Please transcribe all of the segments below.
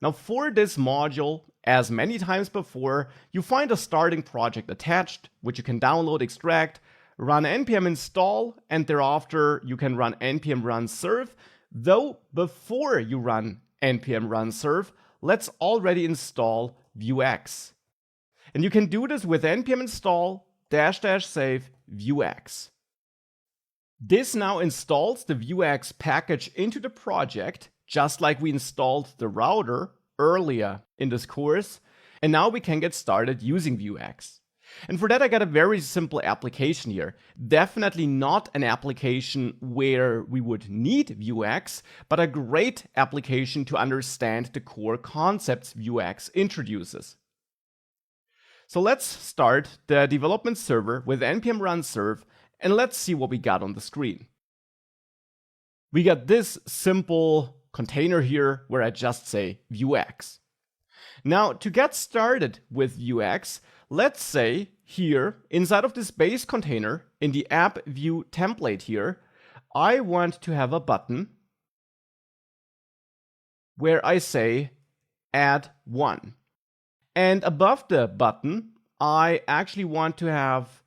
Now for this module, as many times before, you find a starting project attached, which you can download, extract, run npm install, and thereafter you can run npm run serve. Though before you run npm run serve, let's already install Vuex. And you can do this with npm install --save Vuex. This now installs the Vuex package into the project, just like we installed the router earlier in this course. And now we can get started using Vuex. And for that, I got a very simple application here. Definitely not an application where we would need Vuex, but a great application to understand the core concepts Vuex introduces. So let's start the development server with npm run serve, and let's see what we got on the screen. We got this simple container here where I just say Vuex. Now, to get started with Vuex, let's say here inside of this base container in the app view template here, I want to have a button where I say add one. And above the button, I actually want to have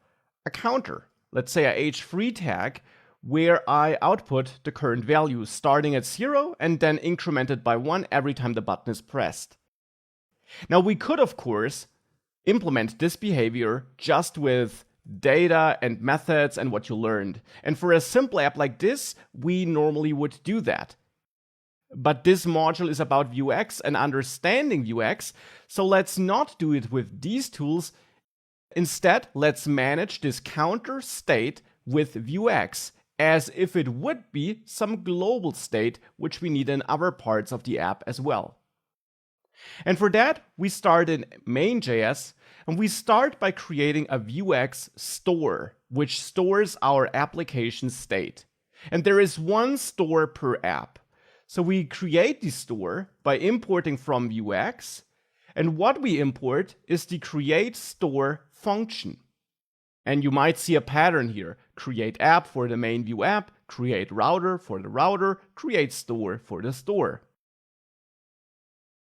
a counter. Let's say a h3 tag where I output the current value starting at 0 and then incremented by 1 every time the button is pressed. Now we could, of course, implement this behavior just with data and methods and what you learned. And for a simple app like this, we normally would do that. But this module is about Vuex and understanding Vuex, so let's not do it with these tools. Instead, let's manage this counter state with Vuex as if it would be some global state which we need in other parts of the app as well. And for that, we start in main.js, and we start by creating a Vuex store, which stores our application state. And there is one store per app. So we create the store by importing from Vuex, and what we import is the create store function. And you might see a pattern here: create app for the main Vue app, create router for the router, create store for the store.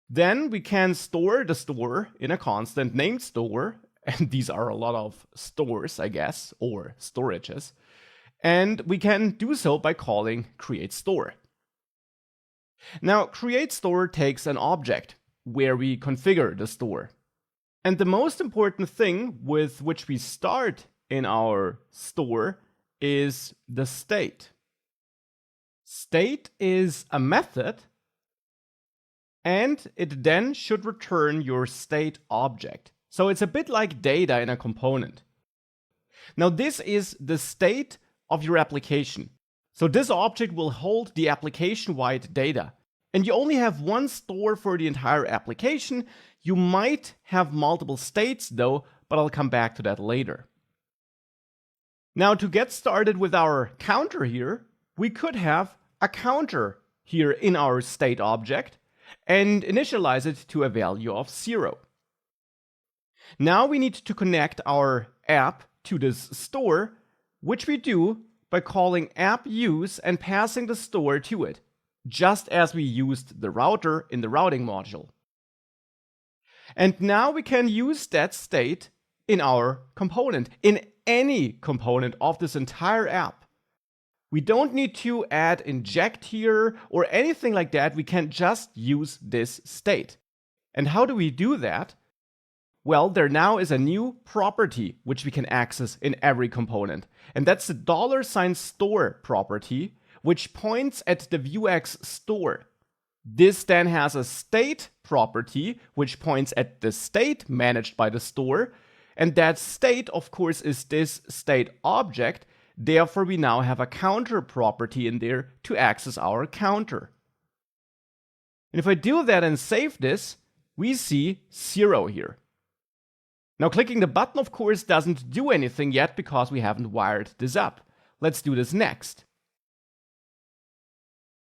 Then we can store the store in a constant named store, and these are a lot of stores, I guess, or storages. And we can do so by calling create store. Now, create store takes an object where we configure the store. And the most important thing with which we start in our store is the state. State is a method, and it then should return your state object. So it's a bit like data in a component. Now, this is the state of your application. So this object will hold the application-wide data. And you only have one store for the entire application. You might have multiple states though, but I'll come back to that later. Now, to get started with our counter here, we could have a counter here in our state object and initialize it to a value of 0. Now we need to connect our app to this store, which we do by calling app use and passing the store to it, just as we used the router in the routing module. And now we can use that state in our component, in any component of this entire app. We don't need to add inject here or anything like that. We can just use this state. And how do we do that? Well, there now is a new property which we can access in every component. And that's the $store property, which points at the Vuex store. This then has a state property, which points at the state managed by the store. And that state, of course, is this state object. Therefore, we now have a counter property in there to access our counter. And if I do that and save this, we see 0 here. Now, clicking the button, of course, doesn't do anything yet because we haven't wired this up. Let's do this next.